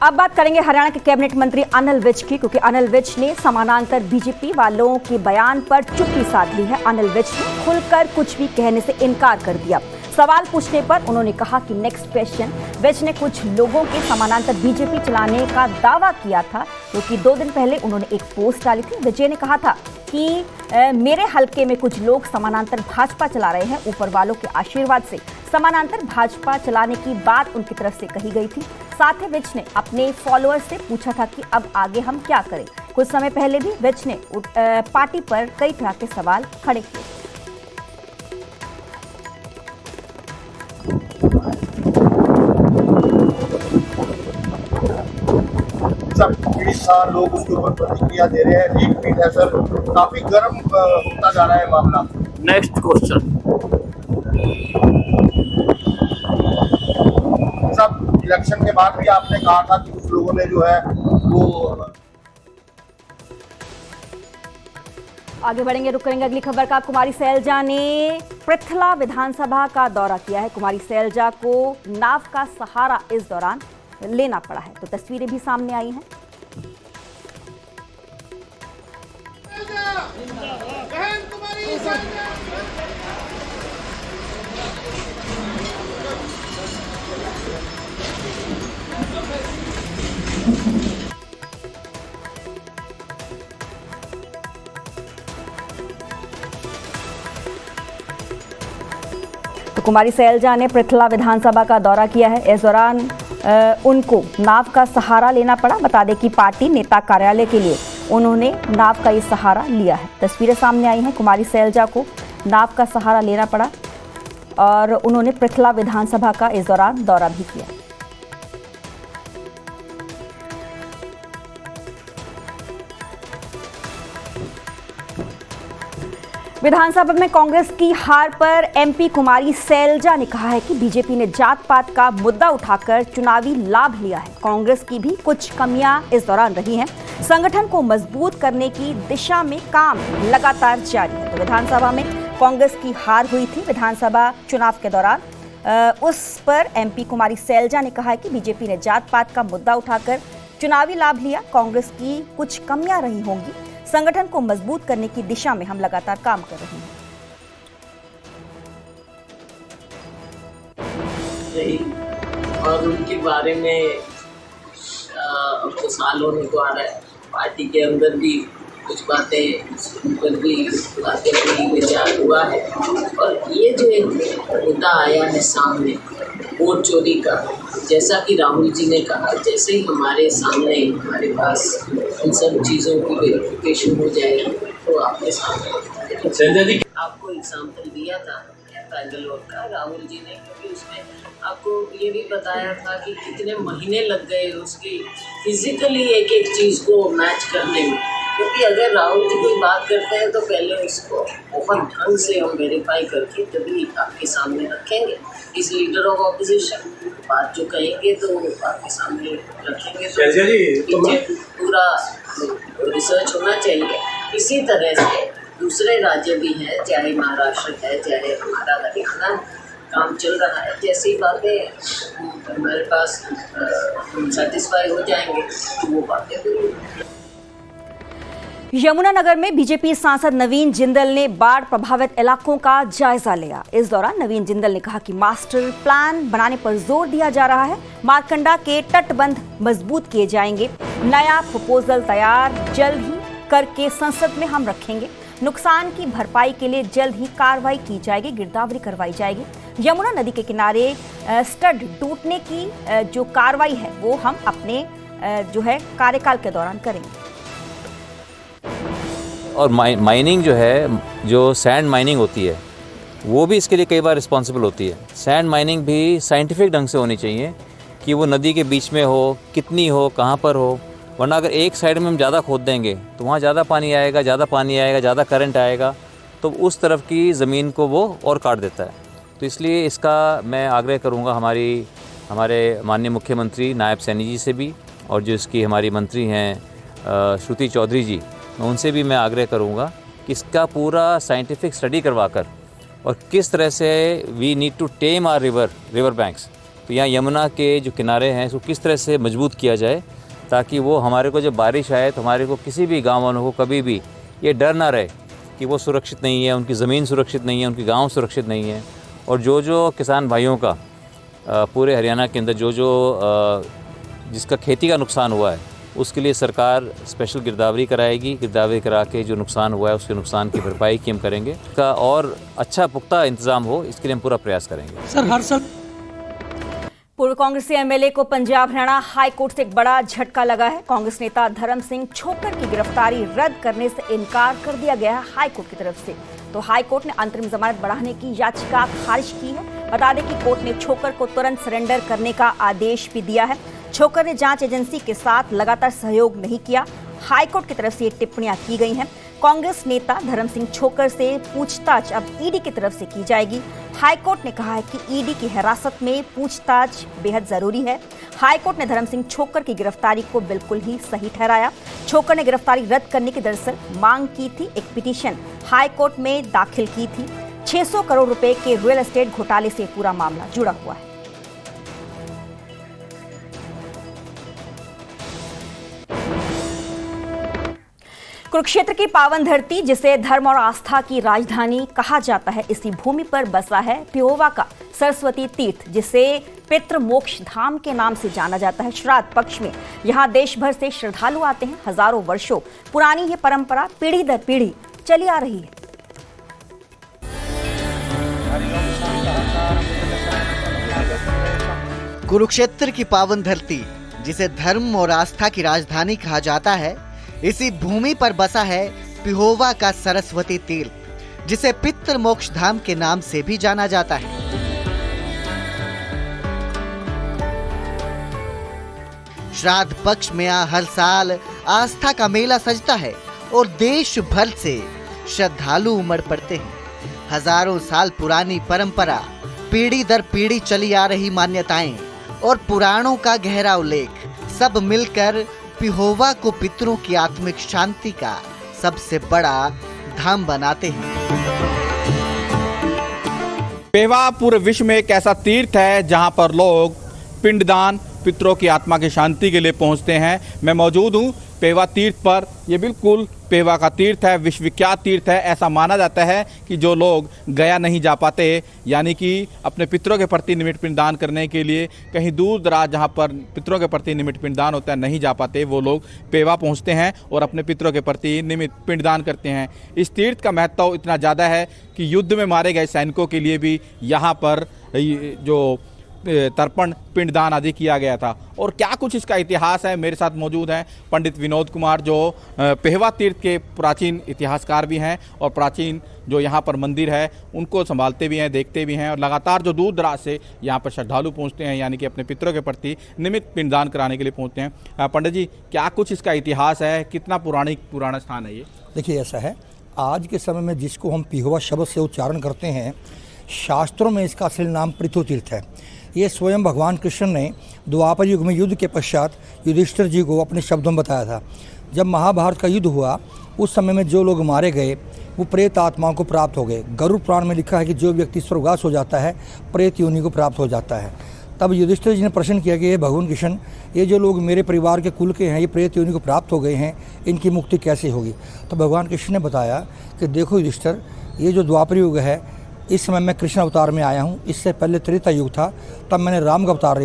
अब बात करेंगे हरियाणा के कैबिनेट मंत्री अनिल विज की, क्योंकि अनिल विज ने समानांतर बीजेपी वालों के बयान पर चुप्पी साध ली है। अनिल विज ने खुलकर कुछ भी कहने से इनकार कर दिया। सवाल पूछने पर उन्होंने कहा कि नेक्स्ट क्वेश्चन। विज ने कुछ लोगों के समानांतर बीजेपी चलाने का दावा किया था, क्योंकि 2 दिन पहले उन्होंने एक पोस्ट डाली थी। विजय ने कहा था कि मेरे हलके में कुछ लोग समानांतर भाजपा चला रहे हैं। ऊपर वालों के आशीर्वाद से समानांतर भाजपा चलाने की बात उनकी तरफ से कही गई थी। साथ ही विज ने अपने फॉलोअर्स से पूछा था कि अब आगे हम क्या करें। कुछ समय पहले भी विज ने पार्टी पर कई तरह के सवाल खड़े किए। लोग उसके ऊपर प्रतिक्रिया दे रहे हैं। एक ट्वीट है सर, काफी गर्म होता जा रहा है मामला। Next question. सब इलेक्शन के बाद भी आपने कहा था कि कुछ लोगों ने जो है वो आगे बढ़ेंगे, रुक करेंगे अगली खबर का। कुमारी सैलजा ने पृथला विधानसभा का दौरा किया है। कुमारी सैलजा को नाव का सहारा इस दौरान लेना पड़ा है, तो तस्वीरें भी सामने आई हैं। तो कुमारी सैलजा ने पृथला विधानसभा का दौरा किया है। इस दौरान उनको नाव का सहारा लेना पड़ा। बता दें कि पार्टी नेता कार्यालय के लिए उन्होंने नाव का ये सहारा लिया है। तस्वीरें सामने आई हैं। कुमारी सैलजा को नाव का सहारा लेना पड़ा और उन्होंने पृथला विधानसभा का इस दौरान दौरा भी किया। विधानसभा में कांग्रेस की हार पर एमपी कुमारी सैलजा ने कहा है कि बीजेपी ने जात पात का मुद्दा उठाकर चुनावी लाभ लिया है। कांग्रेस की भी कुछ कमियां इस दौरान रही हैं। संगठन को मजबूत करने की दिशा में काम लगातार जारी है। तो विधानसभा में कांग्रेस की हार हुई थी विधानसभा चुनाव के दौरान, उस पर एमपी कुमारी सैलजा ने कहा है कि बीजेपी ने जात पात का मुद्दा उठाकर चुनावी लाभ लिया। कांग्रेस की कुछ कमियां रही होंगी। संगठन को मजबूत करने की दिशा में हम लगातार काम कर रहे हैं। और उनके बारे में अब तो साल होने को आ रहा है। पार्टी के अंदर भी कुछ बातें, उन पर भी बातें भी विचार हुआ है। और ये जो एक मुद्दा आया है सामने वोट चोरी का, जैसा कि राहुल जी ने कहा, जैसे ही हमारे सामने हमारे पास इन सब चीज़ों की वेरिफिकेशन हो जाएगी तो आपके सामने आपको एग्जाम्पल दिया था बैंगलोर का राहुल जी ने, क्योंकि उसमें आपको ये भी बताया था कि कितने महीने लग गए उसकी फिजिकली एक एक चीज़ को मैच करने में। क्योंकि अगर राहुल जी कोई बात करते हैं तो पहले उसको बहुत ढंग से हम वेरीफाई करके तभी आपके सामने रखेंगे। इस लीडर ऑफ ऑपोजिशन बात जो कहेंगे तो आपके सामने रखेंगे, तो पूरा रिसर्च होना चाहिए। इसी तरह से दूसरे राज्य भी हैं, चाहे महाराष्ट्र है, चाहे हमारा हरियाणा काम चल रहा है। जैसी बातें हमारे पास सेटिस्फाई हो जाएंगे तो वो बातें भी। यमुनानगर में बीजेपी सांसद नवीन जिंदल ने बाढ़ प्रभावित इलाकों का जायजा लिया। इस दौरान नवीन जिंदल ने कहा कि मास्टर प्लान बनाने पर जोर दिया जा रहा है। मारकंडा के तटबंध मजबूत किए जाएंगे। नया प्रपोजल तैयार जल्द ही करके संसद में हम रखेंगे। नुकसान की भरपाई के लिए जल्द ही कार्रवाई की जाएगी, गिरदावरी करवाई जाएगी। यमुना नदी के किनारे स्टड टूटने की जो कार्रवाई है वो हम अपने जो है कार्यकाल के दौरान करेंगे। और माइनिंग जो है, जो सैंड माइनिंग होती है वो भी इसके लिए कई बार रिस्पॉन्सिबल होती है। सैंड माइनिंग भी साइंटिफिक ढंग से होनी चाहिए कि वो नदी के बीच में हो, कितनी हो, कहाँ पर हो। वरना अगर एक साइड में हम ज़्यादा खोद देंगे तो वहाँ ज़्यादा पानी आएगा, ज़्यादा करंट आएगा, तो उस तरफ की ज़मीन को वो और काट देता है। तो इसलिए इसका मैं आग्रह करूँगा हमारे माननीय मुख्यमंत्री नायब सैनी जी से भी, और जो इसकी हमारी मंत्री हैं श्रुति चौधरी जी, मैं उनसे भी मैं आग्रह करूँगा कि इसका पूरा साइंटिफिक स्टडी करवाकर और किस तरह से we need to tame our river banks, तो यहाँ यमुना के जो किनारे हैं इसको किस तरह से मजबूत किया जाए ताकि वो हमारे को जब बारिश आए तो हमारे को किसी भी गाँव वालों को कभी भी ये डर ना रहे कि वो सुरक्षित नहीं है, उनकी ज़मीन सुरक्षित नहीं है, उनकी गांव सुरक्षित नहीं है। और जो किसान भाइयों का पूरे हरियाणा के अंदर जिसका खेती का नुकसान हुआ है उसके लिए सरकार स्पेशल गिरदावरी कराएगी। गिरदावरी करा के जो नुकसान हुआ है उसके नुकसान की भरपाई की हम करेंगे का और अच्छा पुख्ता इंतज़ाम हो, इसके लिए हम पूरा प्रयास करेंगे। सर हर साल पूर्व कांग्रेसी एमएलए को पंजाब हरियाणा हाई कोर्ट से एक बड़ा झटका लगा है। कांग्रेस नेता धर्म सिंह छोक्कर की गिरफ्तारी रद्द करने से इनकार कर दिया गया है हाई कोर्ट की तरफ से। तो हाई कोर्ट ने अंतरिम जमानत बढ़ाने की याचिका खारिज की है। बता दें कि कोर्ट ने छोक्कर को तुरंत सरेंडर करने का आदेश भी दिया है। छोक्कर ने जांच एजेंसी के साथ लगातार सहयोग नहीं किया। हाईकोर्ट की तरफ से ये टिप्पणियां की गई हैं। कांग्रेस नेता धर्म सिंह छोक्कर से पूछताछ अब ईडी की तरफ से की जाएगी। हाईकोर्ट ने कहा है कि ईडी की हिरासत में पूछताछ बेहद जरूरी है। हाईकोर्ट ने धर्म सिंह छोक्कर की गिरफ्तारी को बिल्कुल ही सही ठहराया। छोक्कर ने गिरफ्तारी रद्द करने की दरअसल मांग की थी। एक पिटीशन हाईकोर्ट में दाखिल की थी। 600 करोड़ रुपए के रियल एस्टेट घोटाले से पूरा मामला जुड़ा हुआ है। कुरुक्षेत्र की पावन धरती, जिसे धर्म और आस्था की राजधानी कहा जाता है, इसी भूमि पर बसा है पिहोवा का सरस्वती तीर्थ, जिसे पितृ मोक्ष धाम के नाम से जाना जाता है। श्राद्ध पक्ष में यहाँ देश भर से श्रद्धालु आते हैं। हजारों वर्षों पुरानी ये परंपरा पीढ़ी दर पीढ़ी चली आ रही है। कुरुक्षेत्र की पावन धरती, जिसे धर्म और आस्था की राजधानी कहा जाता है, इसी भूमि पर बसा है पिहोवा का सरस्वती तीर्थ, जिसे पितृ मोक्ष धाम के नाम से भी जाना जाता है। श्राद्ध पक्ष में हर साल आस्था का मेला सजता है और देश भर से श्रद्धालु उमड़ पड़ते हैं। हजारों साल पुरानी परंपरा, पीढ़ी दर पीढ़ी चली आ रही मान्यताएं और पुराणों का गहरा उल्लेख सब मिलकर पिहोवा को पितरों की आत्मिक शांति का सबसे बड़ा धाम बनाते हैं। पिहोवा पूरे विश्व में एक ऐसा तीर्थ है जहां पर लोग पिंडदान, पितरों की आत्मा की शांति के लिए पहुंचते हैं। मैं मौजूद हूं पिहोवा तीर्थ पर। ये बिल्कुल पिहोवा का तीर्थ है, विश्वविख्यात तीर्थ है। ऐसा माना जाता है कि जो लोग गया नहीं जा पाते, यानी कि अपने पितरों के प्रति निमित्त पिंडदान करने के लिए कहीं दूर दराज जहाँ पर पितरों के प्रति निमित्त पिंडदान होता है नहीं जा पाते, वो लोग पिहोवा पहुँचते हैं और अपने पितरों के प्रति निमित्त पिंडदान करते हैं। इस तीर्थ का महत्व इतना ज़्यादा है कि युद्ध में मारे गए सैनिकों के लिए भी यहाँ पर जो तर्पण पिंडदान आदि किया गया था। और क्या कुछ इसका इतिहास है, मेरे साथ मौजूद हैं पंडित विनोद कुमार, जो पिहोवा तीर्थ के प्राचीन इतिहासकार भी हैं और प्राचीन जो यहाँ पर मंदिर है उनको संभालते भी हैं, देखते भी हैं और लगातार जो दूर दराज से यहाँ पर श्रद्धालु पहुँचते हैं, यानी कि अपने पितरों के प्रति निमित्त पिंडदान कराने के लिए पहुँचते हैं। पंडित जी, क्या कुछ इसका इतिहास है, कितना पुराना स्थान है ये? देखिए, ऐसा है, आज के समय में जिसको हम पिहोवा शब्द से उच्चारण करते हैं, शास्त्रों में इसका असली नाम पृथु तीर्थ है। ये स्वयं भगवान कृष्ण ने द्वापर युग में युद्ध के पश्चात युधिष्ठिर जी को अपने शब्दों में बताया था। जब महाभारत का युद्ध हुआ, उस समय में जो लोग मारे गए वो प्रेत आत्माओं को प्राप्त हो गए। गरुड़ पुराण में लिखा है कि जो व्यक्ति स्वर्गवास हो जाता है, प्रेत योनि को प्राप्त हो जाता है। तब युधिष्ठिर जी ने प्रश्न किया कि ये भगवान कृष्ण, ये जो लोग मेरे परिवार के कुल के हैं, ये प्रेत योनि को प्राप्त हो गए हैं, इनकी मुक्ति कैसे होगी? तो भगवान कृष्ण ने बताया कि देखो युधिष्ठिर, ये जो द्वापर युग है, इस समय मैं कृष्ण अवतार में आया हूँ। इससे पहले त्रेता युग था, तब मैंने राम का अवतार